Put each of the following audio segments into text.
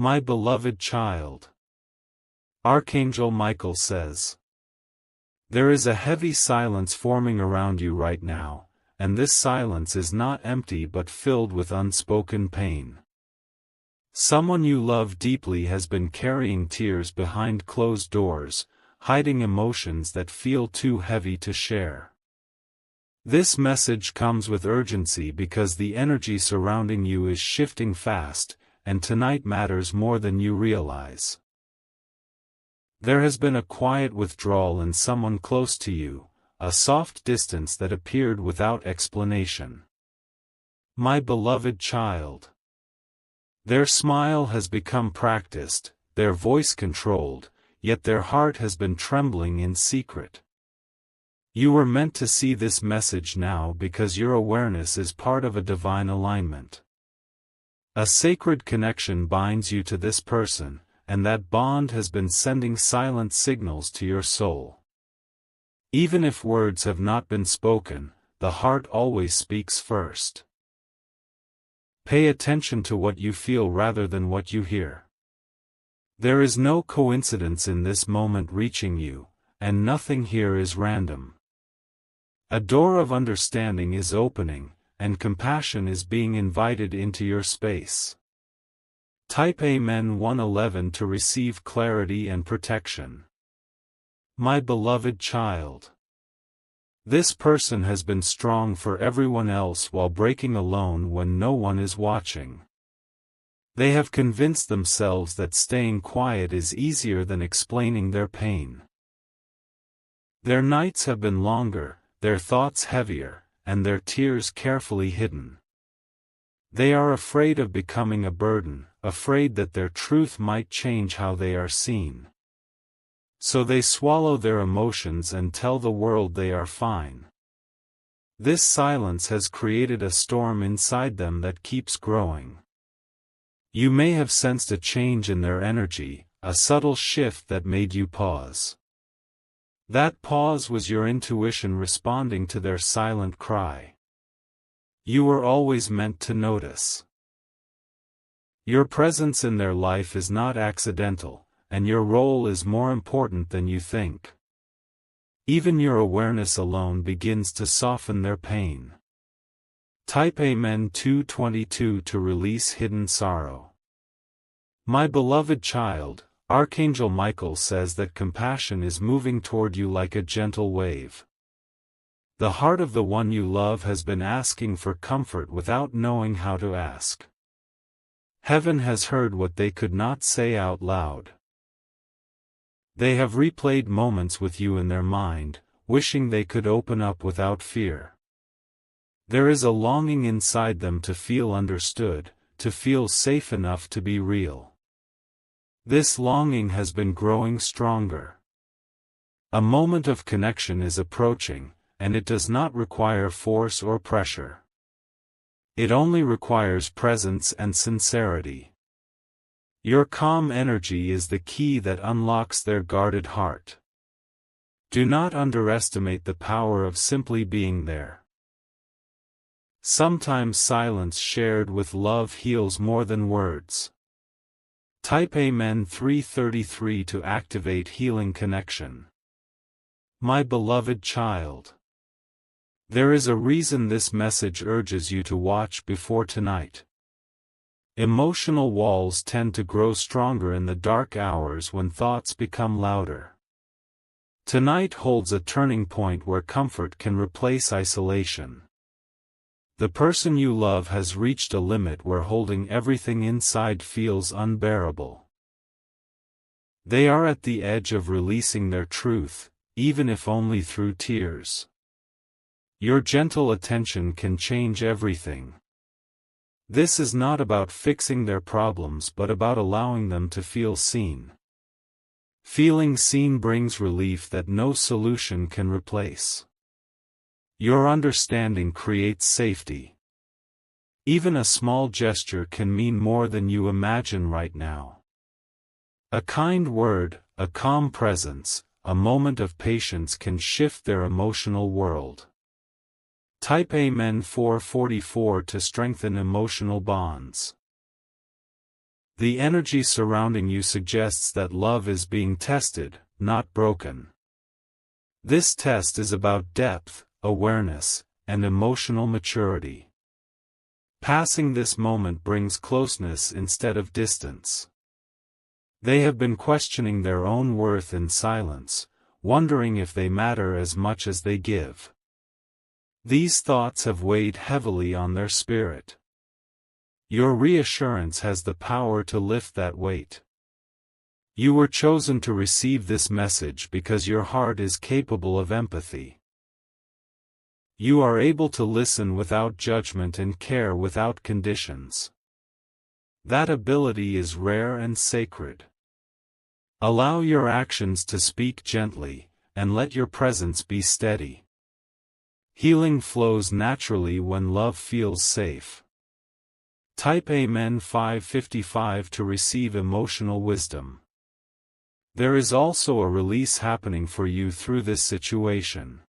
My beloved child. Archangel Michael says, there is a heavy silence forming around you right now, and this silence is not empty but filled with unspoken pain. Someone you love deeply has been carrying tears behind closed doors, hiding emotions that feel too heavy to share. This message comes with urgency because the energy surrounding you is shifting fast, and tonight matters more than you realize. There has been a quiet withdrawal in someone close to you, a soft distance that appeared without explanation. My beloved child. Their smile has become practiced, their voice controlled, yet their heart has been trembling in secret. You were meant to see this message now because your awareness is part of a divine alignment. A sacred connection binds you to this person, and that bond has been sending silent signals to your soul. Even if words have not been spoken, the heart always speaks first. Pay attention to what you feel rather than what you hear. There is no coincidence in this moment reaching you, and nothing here is random. A door of understanding is opening, and compassion is being invited into your space. Type Amen 111 to receive clarity and protection. My beloved child. This person has been strong for everyone else while breaking alone when no one is watching. They have convinced themselves that staying quiet is easier than explaining their pain. Their nights have been longer, their thoughts heavier, and their tears carefully hidden. They are afraid of becoming a burden, afraid that their truth might change how they are seen. So they swallow their emotions and tell the world they are fine. This silence has created a storm inside them that keeps growing. You may have sensed a change in their energy, a subtle shift that made you pause. That pause was your intuition responding to their silent cry. You were always meant to notice. Your presence in their life is not accidental, and your role is more important than you think. Even your awareness alone begins to soften their pain. Type Amen 222 to release hidden sorrow. My beloved child, Archangel Michael says that compassion is moving toward you like a gentle wave. The heart of the one you love has been asking for comfort without knowing how to ask. Heaven has heard what they could not say out loud. They have replayed moments with you in their mind, wishing they could open up without fear. There is a longing inside them to feel understood, to feel safe enough to be real. This longing has been growing stronger. A moment of connection is approaching, and it does not require force or pressure. It only requires presence and sincerity. Your calm energy is the key that unlocks their guarded heart. Do not underestimate the power of simply being there. Sometimes silence shared with love heals more than words. Type Amen 333 to activate healing connection. My beloved child. There is a reason this message urges you to watch before tonight. Emotional walls tend to grow stronger in the dark hours when thoughts become louder. Tonight holds a turning point where comfort can replace isolation. The person you love has reached a limit where holding everything inside feels unbearable. They are at the edge of releasing their truth, even if only through tears. Your gentle attention can change everything. This is not about fixing their problems but about allowing them to feel seen. Feeling seen brings relief that no solution can replace. Your understanding creates safety. Even a small gesture can mean more than you imagine right now. A kind word, a calm presence, a moment of patience can shift their emotional world. Type Amen 444 to strengthen emotional bonds. The energy surrounding you suggests that love is being tested, not broken. This test is about depth, awareness, and emotional maturity. Passing this moment brings closeness instead of distance. They have been questioning their own worth in silence, wondering if they matter as much as they give. These thoughts have weighed heavily on their spirit. Your reassurance has the power to lift that weight. You were chosen to receive this message because your heart is capable of empathy. You are able to listen without judgment and care without conditions. That ability is rare and sacred. Allow your actions to speak gently, and let your presence be steady. Healing flows naturally when love feels safe. Type Amen 555 to receive emotional wisdom. There is also a release happening for you through this situation.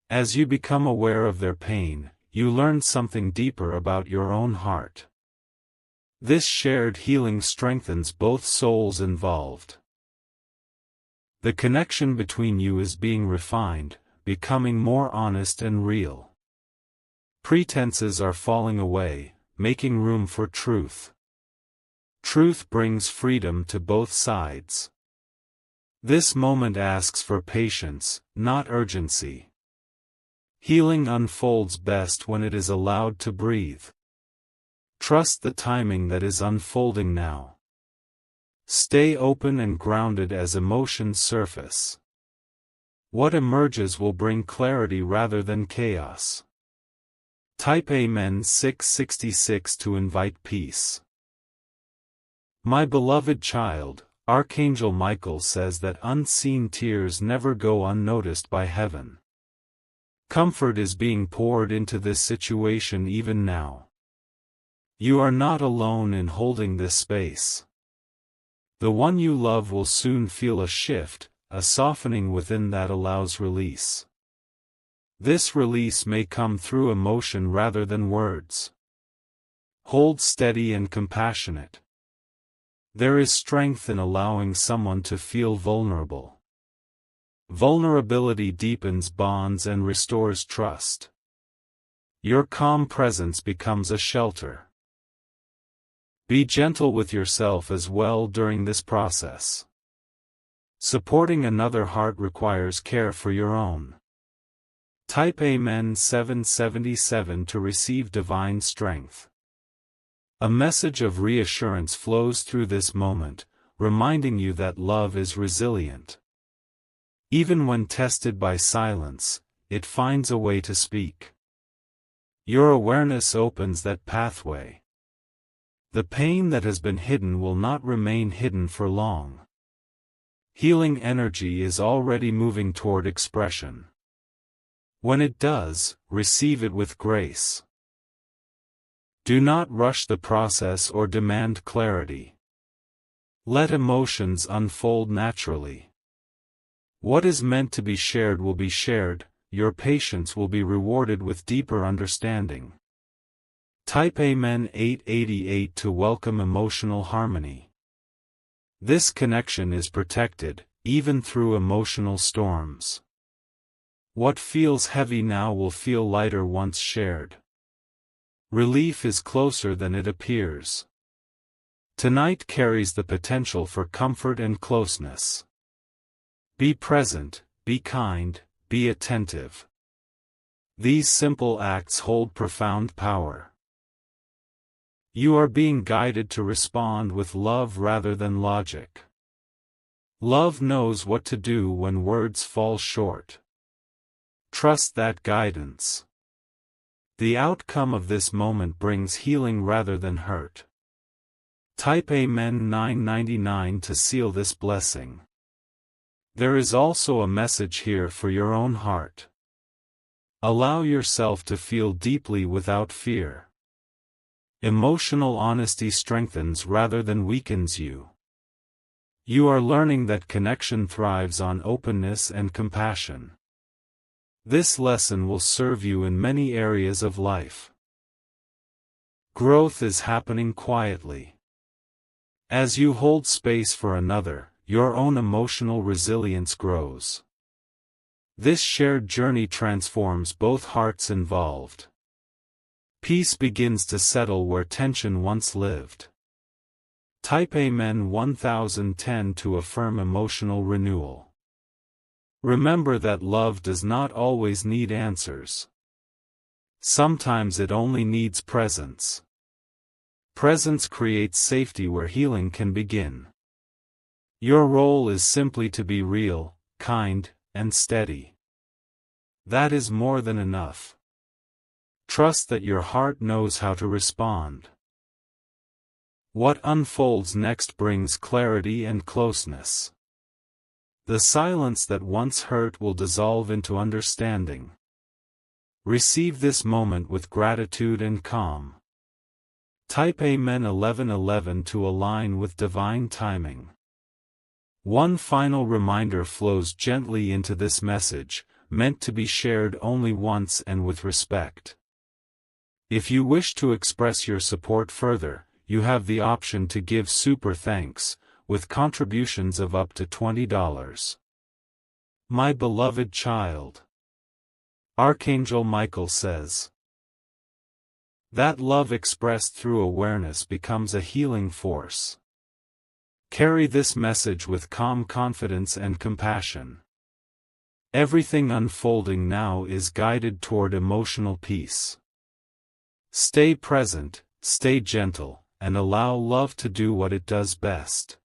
As you become aware of their pain, you learn something deeper about your own heart. This shared healing strengthens both souls involved. The connection between you is being refined, becoming more honest and real. Pretenses are falling away, making room for truth. Truth brings freedom to both sides. This moment asks for patience, not urgency. Healing unfolds best when it is allowed to breathe. Trust the timing that is unfolding now. Stay open and grounded as emotions surface. What emerges will bring clarity rather than chaos. Type Amen 666 to invite peace. My beloved child, Archangel Michael says that unseen tears never go unnoticed by heaven. Comfort is being poured into this situation even now. You are not alone in holding this space. The one you love will soon feel a shift, a softening within that allows release. This release may come through emotion rather than words. Hold steady and compassionate. There is strength in allowing someone to feel vulnerable. Vulnerability deepens bonds and restores trust. Your calm presence becomes a shelter. Be gentle with yourself as well during this process. Supporting another heart requires care for your own. Type Amen 777 to receive divine strength. A message of reassurance flows through this moment, reminding you that love is resilient. Even when tested by silence, it finds a way to speak. Your awareness opens that pathway. The pain that has been hidden will not remain hidden for long. Healing energy is already moving toward expression. When it does, receive it with grace. Do not rush the process or demand clarity. Let emotions unfold naturally. What is meant to be shared will be shared, your patience will be rewarded with deeper understanding. Type Amen 888 to welcome emotional harmony. This connection is protected, even through emotional storms. What feels heavy now will feel lighter once shared. Relief is closer than it appears. Tonight carries the potential for comfort and closeness. Be present, be kind, be attentive. These simple acts hold profound power. You are being guided to respond with love rather than logic. Love knows what to do when words fall short. Trust that guidance. The outcome of this moment brings healing rather than hurt. Type Amen 999 to seal this blessing. There is also a message here for your own heart. Allow yourself to feel deeply without fear. Emotional honesty strengthens rather than weakens you. You are learning that connection thrives on openness and compassion. This lesson will serve you in many areas of life. Growth is happening quietly. As you hold space for another, your own emotional resilience grows. This shared journey transforms both hearts involved. Peace begins to settle where tension once lived. Type Amen 1010 to affirm emotional renewal. Remember that love does not always need answers. Sometimes it only needs presence. Presence creates safety where healing can begin. Your role is simply to be real, kind, and steady. That is more than enough. Trust that your heart knows how to respond. What unfolds next brings clarity and closeness. The silence that once hurt will dissolve into understanding. Receive this moment with gratitude and calm. Type Amen 1111 to align with divine timing. One final reminder flows gently into this message, meant to be shared only once and with respect. If you wish to express your support further, you have the option to give super thanks, with contributions of up to $20. My beloved child. Archangel Michael says that love expressed through awareness becomes a healing force. Carry this message with calm confidence and compassion. Everything unfolding now is guided toward emotional peace. Stay present, stay gentle, and allow love to do what it does best.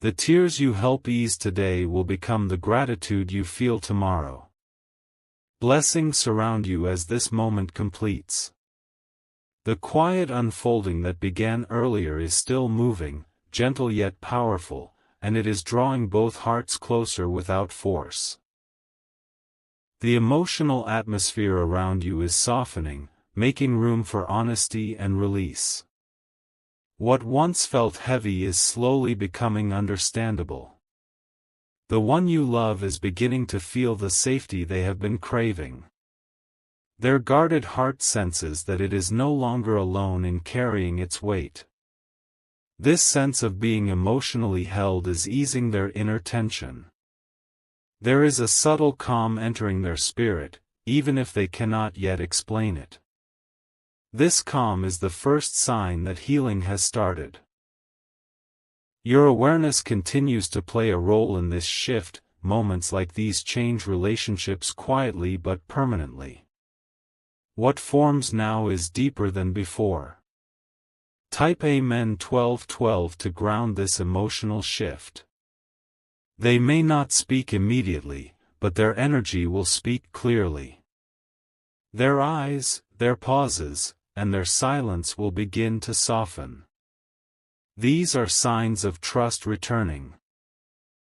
The tears you help ease today will become the gratitude you feel tomorrow. Blessings surround you as this moment completes. The quiet unfolding that began earlier is still moving, gentle yet powerful, and it is drawing both hearts closer without force. The emotional atmosphere around you is softening, making room for honesty and release. What once felt heavy is slowly becoming understandable. The one you love is beginning to feel the safety they have been craving. Their guarded heart senses that it is no longer alone in carrying its weight. This sense of being emotionally held is easing their inner tension. There is a subtle calm entering their spirit, even if they cannot yet explain it. This calm is the first sign that healing has started. Your awareness continues to play a role in this shift. Moments like these change relationships quietly but permanently. What forms now is deeper than before. Type Amen 1212 to ground this emotional shift. They may not speak immediately, but their energy will speak clearly. Their eyes, their pauses, and their silence will begin to soften. These are signs of trust returning.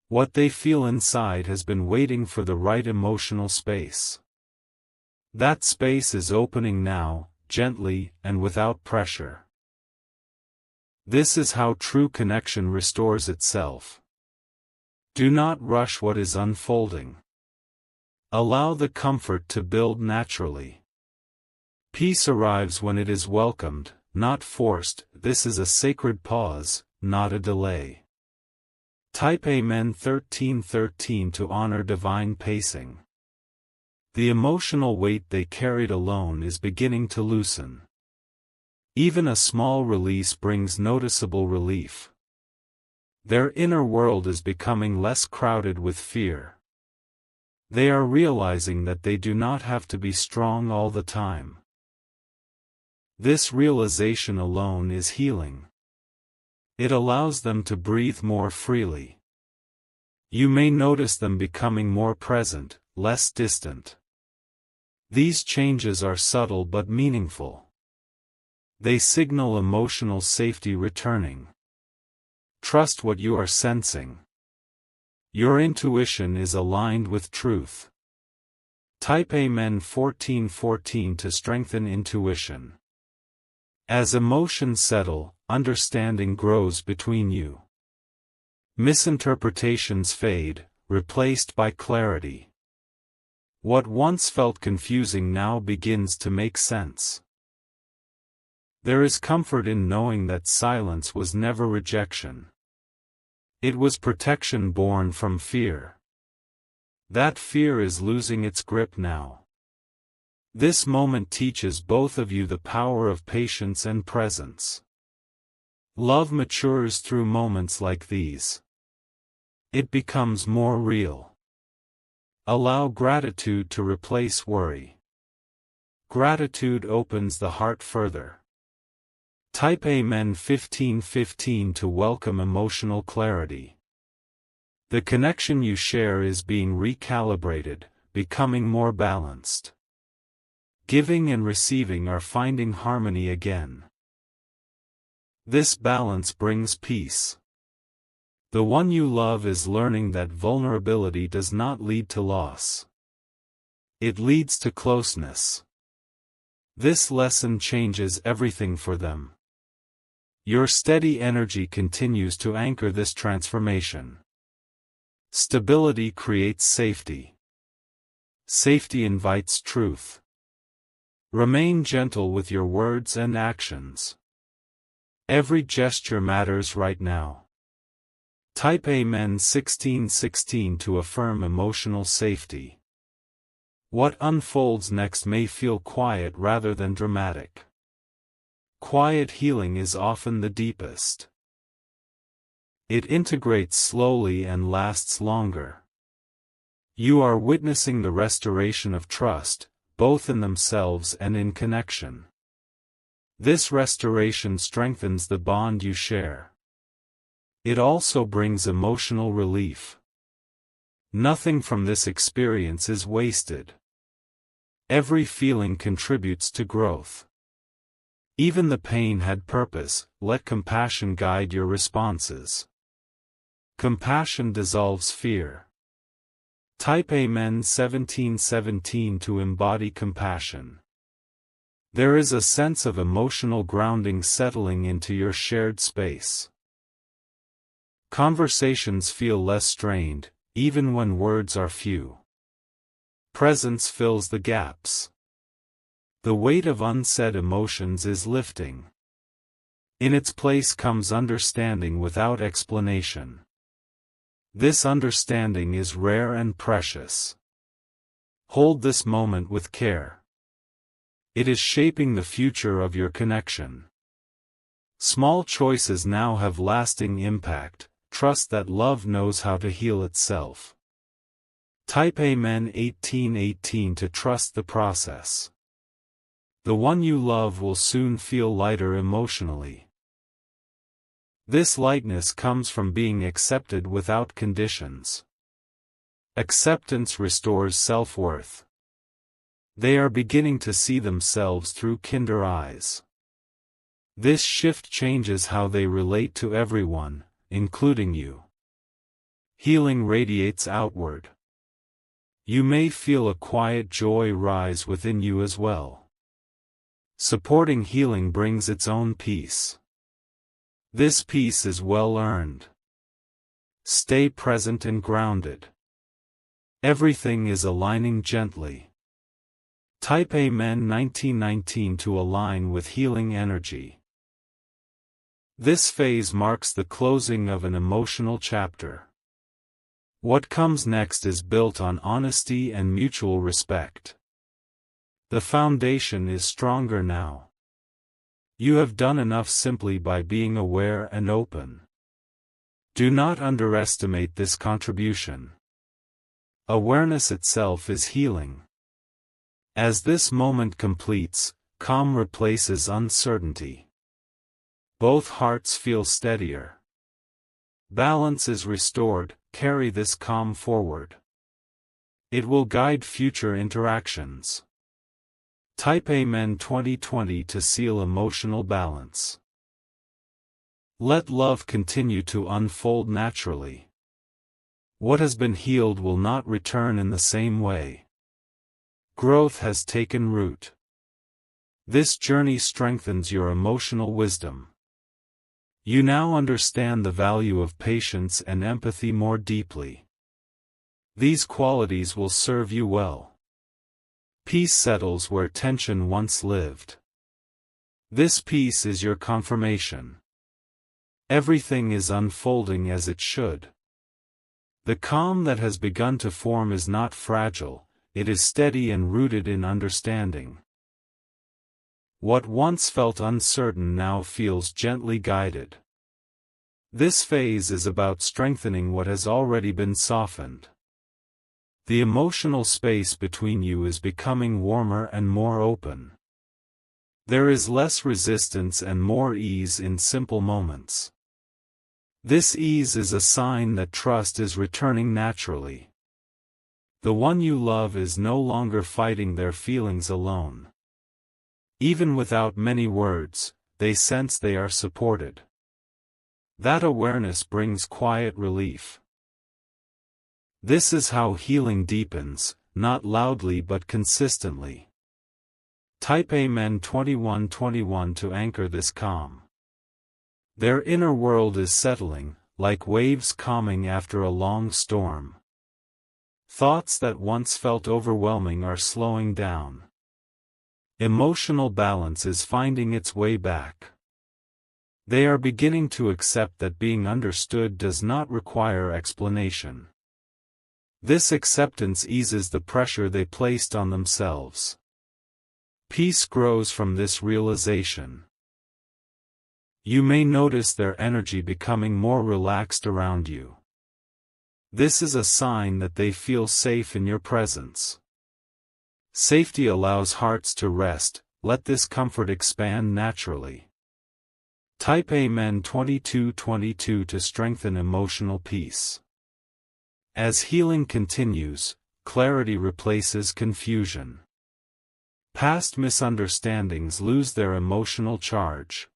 What they feel inside has been waiting for the right emotional space. That space is opening now, gently and without pressure. This is how true connection restores itself. Do not rush what is unfolding. Allow the comfort to build naturally. Peace arrives when it is welcomed, not forced. This is a sacred pause, not a delay. Type Amen 1313 to honor divine pacing. The emotional weight they carried alone is beginning to loosen. Even a small release brings noticeable relief. Their inner world is becoming less crowded with fear. They are realizing that they do not have to be strong all the time. This realization alone is healing. It allows them to breathe more freely. You may notice them becoming more present, less distant. These changes are subtle but meaningful. They signal emotional safety returning. Trust what you are sensing. Your intuition is aligned with truth. Type Amen 1414 to strengthen intuition. As emotions settle, understanding grows between you. Misinterpretations fade, replaced by clarity. What once felt confusing now begins to make sense. There is comfort in knowing that silence was never rejection. It was protection born from fear. That fear is losing its grip now. This moment teaches both of you the power of patience and presence. Love matures through moments like these. It becomes more real. Allow gratitude to replace worry. Gratitude opens the heart further. Type Amen 1515 to welcome emotional clarity. The connection you share is being recalibrated, becoming more balanced. Giving and receiving are finding harmony again. This balance brings peace. The one you love is learning that vulnerability does not lead to loss. It leads to closeness. This lesson changes everything for them. Your steady energy continues to anchor this transformation. Stability creates safety. Safety invites truth. Remain gentle with your words and actions. Every gesture matters right now. Type Amen 1616 to affirm emotional safety. What unfolds next may feel quiet rather than dramatic. Quiet healing is often the deepest. It integrates slowly and lasts longer. You are witnessing the restoration of trust, both in themselves and in connection. This restoration strengthens the bond you share. It also brings emotional relief. Nothing from this experience is wasted. Every feeling contributes to growth. Even the pain had purpose. Let compassion guide your responses. Compassion dissolves fear. Type Amen 1717 to embody compassion. There is a sense of emotional grounding settling into your shared space. Conversations feel less strained, even when words are few. Presence fills the gaps. The weight of unsaid emotions is lifting. In its place comes understanding without explanation. This understanding is rare and precious. Hold this moment with care. It is shaping the future of your connection. Small choices now have lasting impact. Trust that love knows how to heal itself. Type Amen 1818 to trust the process. The one you love will soon feel lighter emotionally. This lightness comes from being accepted without conditions. Acceptance restores self-worth. They are beginning to see themselves through kinder eyes. This shift changes how they relate to everyone, including you. Healing radiates outward. You may feel a quiet joy rise within you as well. Supporting healing brings its own peace. This peace is well earned. Stay present and grounded. Everything is aligning gently. Type Amen 1919 to align with healing energy. This phase marks the closing of an emotional chapter. What comes next is built on honesty and mutual respect. The foundation is stronger now. You have done enough simply by being aware and open. Do not underestimate this contribution. Awareness itself is healing. As this moment completes, calm replaces uncertainty. Both hearts feel steadier. Balance is restored. Carry this calm forward. It will guide future interactions. Type Amen 2020 to seal emotional balance. Let love continue to unfold naturally. What has been healed will not return in the same way. Growth has taken root. This journey strengthens your emotional wisdom. You now understand the value of patience and empathy more deeply. These qualities will serve you well. Peace settles where tension once lived. This peace is your confirmation. Everything is unfolding as it should. The calm that has begun to form is not fragile, it is steady and rooted in understanding. What once felt uncertain now feels gently guided. This phase is about strengthening what has already been softened. The emotional space between you is becoming warmer and more open. There is less resistance and more ease in simple moments. This ease is a sign that trust is returning naturally. The one you love is no longer fighting their feelings alone. Even without many words, they sense they are supported. That awareness brings quiet relief. This is how healing deepens, not loudly but consistently. Type Amen 2121 to anchor this calm. Their inner world is settling, like waves calming after a long storm. Thoughts that once felt overwhelming are slowing down. Emotional balance is finding its way back. They are beginning to accept that being understood does not require explanation. This acceptance eases the pressure they placed on themselves. Peace grows from this realization. You may notice their energy becoming more relaxed around you. This is a sign that they feel safe in your presence. Safety allows hearts to rest, let this comfort expand naturally. Type Amen 2222 to strengthen emotional peace. As healing continues, clarity replaces confusion. Past misunderstandings lose their emotional charge.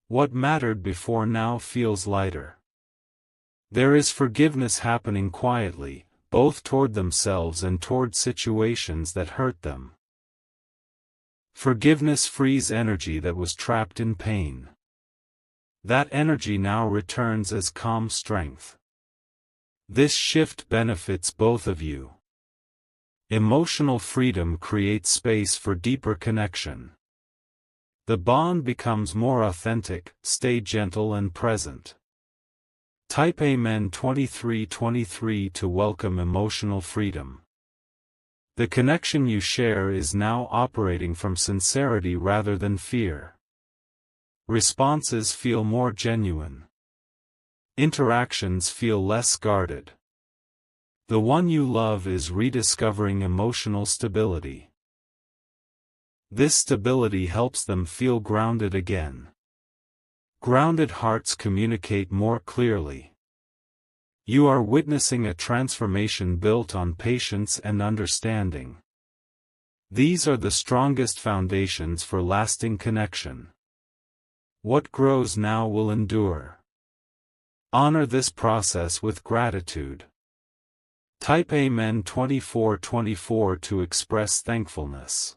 What mattered before now feels lighter. There is forgiveness happening quietly, both toward themselves and toward situations that hurt them. Forgiveness frees energy that was trapped in pain. That energy now returns as calm strength. This shift benefits both of you. Emotional freedom creates space for deeper connection. The bond becomes more authentic, stay gentle and present. Type Amen 2323 to welcome emotional freedom. The connection you share is now operating from sincerity rather than fear. Responses feel more genuine. Interactions feel less guarded. The one you love is rediscovering emotional stability. This stability helps them feel grounded again. Grounded hearts communicate more clearly. You are witnessing a transformation built on patience and understanding. These are the strongest foundations for lasting connection. What grows now will endure. Honor this process with gratitude. Type Amen 2424 to express thankfulness.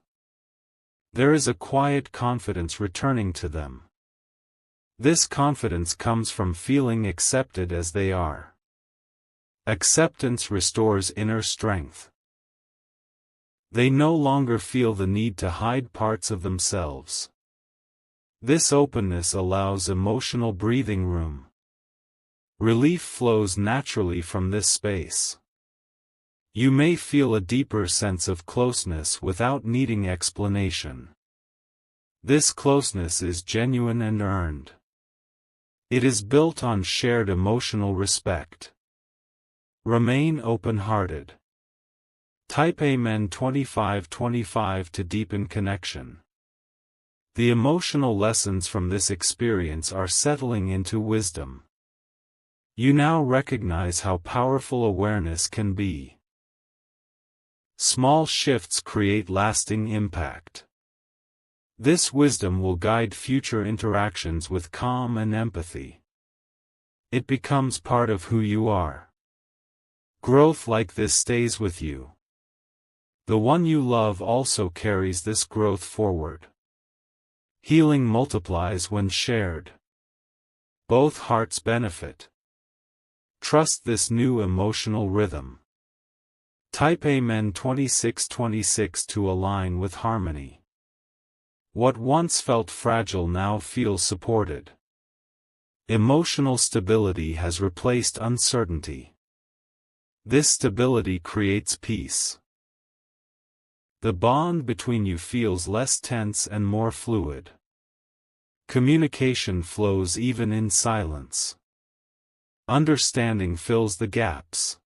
There is a quiet confidence returning to them. This confidence comes from feeling accepted as they are. Acceptance restores inner strength. They no longer feel the need to hide parts of themselves. This openness allows emotional breathing room. Relief flows naturally from this space. You may feel a deeper sense of closeness without needing explanation. This closeness is genuine and earned. It is built on shared emotional respect. Remain open-hearted. Type Amen 2525 to deepen connection. The emotional lessons from this experience are settling into wisdom. You now recognize how powerful awareness can be. Small shifts create lasting impact. This wisdom will guide future interactions with calm and empathy. It becomes part of who you are. Growth like this stays with you. The one you love also carries this growth forward. Healing multiplies when shared. Both hearts benefit. Trust this new emotional rhythm. Type Amen 2626 to align with harmony. What once felt fragile now feels supported. Emotional stability has replaced uncertainty. This stability creates peace. The bond between you feels less tense and more fluid. Communication flows even in silence. Understanding fills the gaps.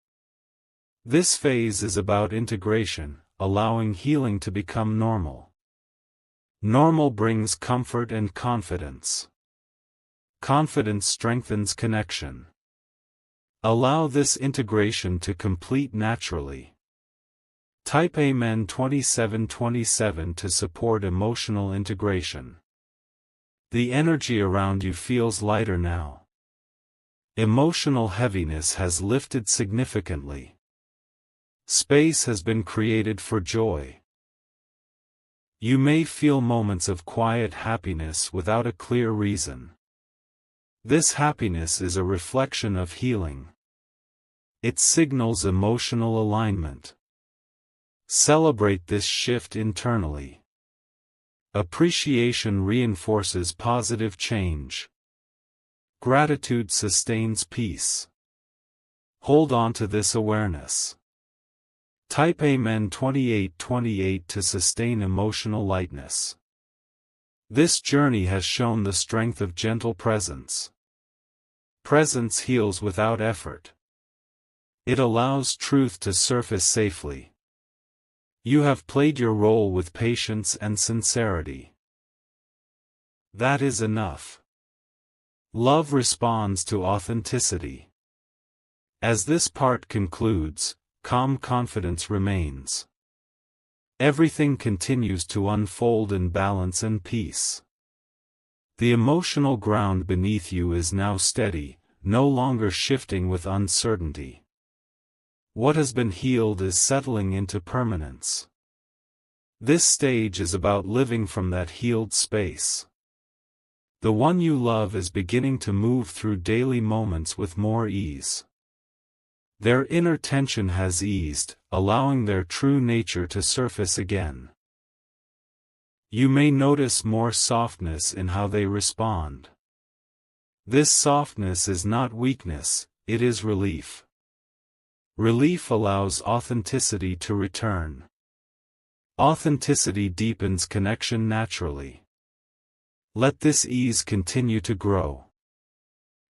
This phase is about integration, allowing healing to become normal. Normal brings comfort and confidence. Confidence strengthens connection. Allow this integration to complete naturally. Type Amen 2727 to support emotional integration. The energy around you feels lighter now. Emotional heaviness has lifted significantly. Space has been created for joy. You may feel moments of quiet happiness without a clear reason. This happiness is a reflection of healing. It signals emotional alignment. Celebrate this shift internally. Appreciation reinforces positive change. Gratitude sustains peace. Hold on to this awareness. Type Amen 2828 to sustain emotional lightness. This journey has shown the strength of gentle presence. Presence heals without effort. It allows truth to surface safely. You have played your role with patience and sincerity. That is enough. Love responds to authenticity. As this part concludes, calm confidence remains. Everything continues to unfold in balance and peace. The emotional ground beneath you is now steady, no longer shifting with uncertainty. What has been healed is settling into permanence. This stage is about living from that healed space. The one you love is beginning to move through daily moments with more ease. Their inner tension has eased, allowing their true nature to surface again. You may notice more softness in how they respond. This softness is not weakness, it is relief. Relief allows authenticity to return. Authenticity deepens connection naturally. Let this ease continue to grow.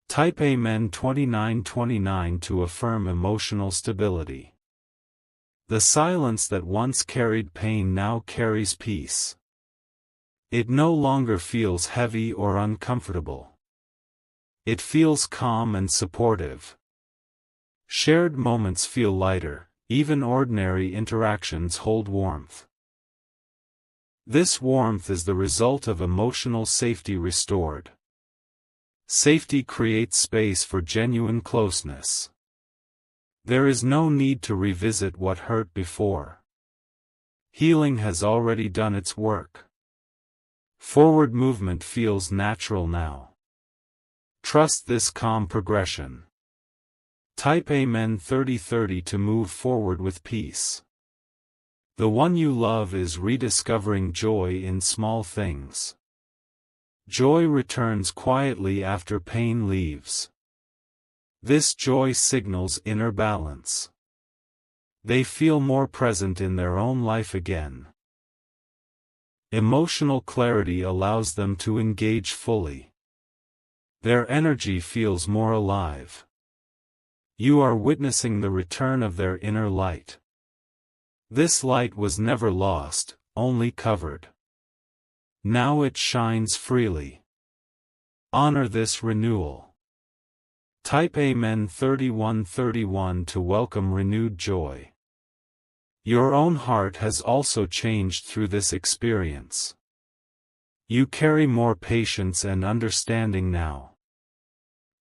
Type Amen 2929 to affirm emotional stability. The silence that once carried pain now carries peace. It no longer feels heavy or uncomfortable. It feels calm and supportive. Shared moments feel lighter, even ordinary interactions hold warmth. This warmth is the result of emotional safety restored. Safety creates space for genuine closeness. There is no need to revisit what hurt before. Healing has already done its work. Forward movement feels natural now. Trust this calm progression. Type Amen 3030 to move forward with peace. The one you love is rediscovering joy in small things. Joy returns quietly after pain leaves. This joy signals inner balance. They feel more present in their own life again. Emotional clarity allows them to engage fully. Their energy feels more alive. You are witnessing the return of their inner light. This light was never lost, only covered. Now it shines freely. Honor this renewal. Type Amen 3131 to welcome renewed joy. Your own heart has also changed through this experience. You carry more patience and understanding now.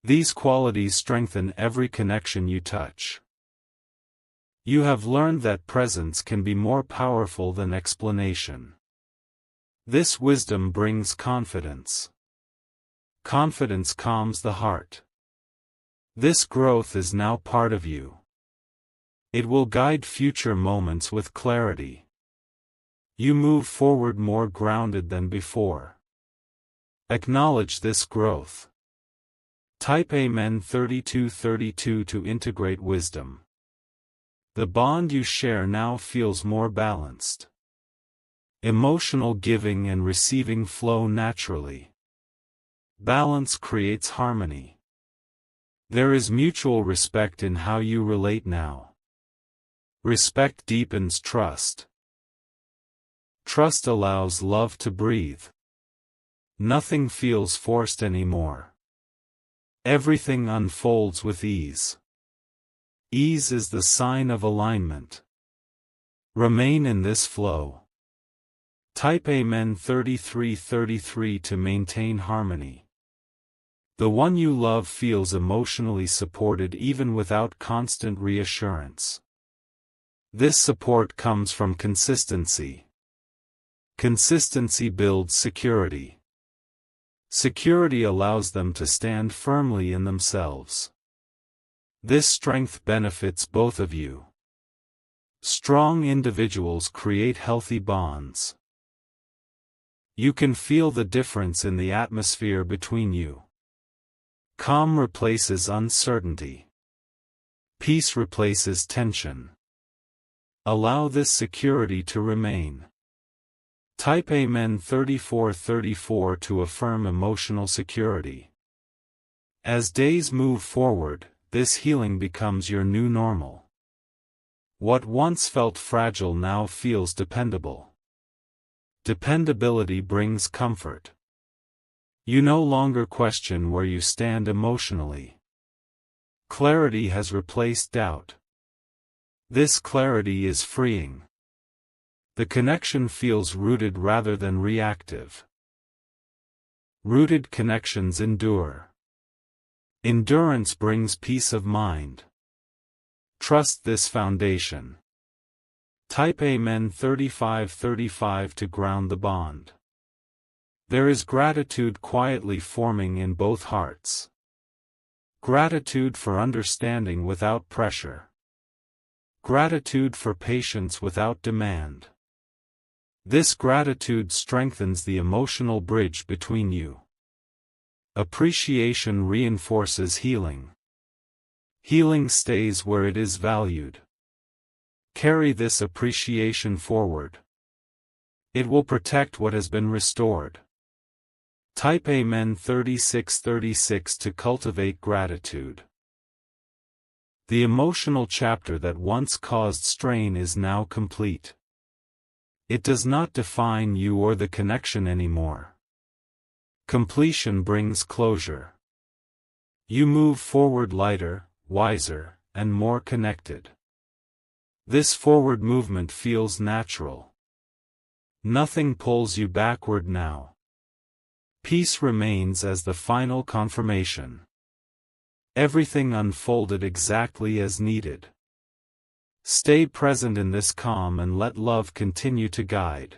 These qualities strengthen every connection you touch. You have learned that presence can be more powerful than explanation. This wisdom brings confidence. Confidence calms the heart. This growth is now part of you. It will guide future moments with clarity. You move forward more grounded than before. Acknowledge this growth. Type Amen 3232 to integrate wisdom. The bond you share now feels more balanced. Emotional giving and receiving flow naturally. Balance creates harmony. There is mutual respect in how you relate now. Respect deepens trust. Trust allows love to breathe. Nothing feels forced anymore. Everything unfolds with ease. Ease is the sign of alignment. Remain in this flow. Type Amen 3333 to maintain harmony. The one you love feels emotionally supported even without constant reassurance. This support comes from consistency. Consistency builds security. Security allows them to stand firmly in themselves. This strength benefits both of you. Strong individuals create healthy bonds. You can feel the difference in the atmosphere between you. Calm replaces uncertainty. Peace replaces tension. Allow this security to remain. Type Amen 3434 to affirm emotional security. As days move forward, this healing becomes your new normal. What once felt fragile now feels dependable. Dependability brings comfort. You no longer question where you stand emotionally. Clarity has replaced doubt. This clarity is freeing. The connection feels rooted rather than reactive. Rooted connections endure. Endurance brings peace of mind. Trust this foundation. Type Amen 3535 to ground the bond. There is gratitude quietly forming in both hearts. Gratitude for understanding without pressure. Gratitude for patience without demand. This gratitude strengthens the emotional bridge between you. Appreciation reinforces healing. Healing stays where it is valued. Carry this appreciation forward. It will protect what has been restored. Type Amen 3636 to cultivate gratitude. The emotional chapter that once caused strain is now complete. It does not define you or the connection anymore. Completion brings closure. You move forward lighter, wiser, and more connected. This forward movement feels natural. Nothing pulls you backward now. Peace remains as the final confirmation. Everything unfolded exactly as needed. Stay present in this calm and let love continue to guide.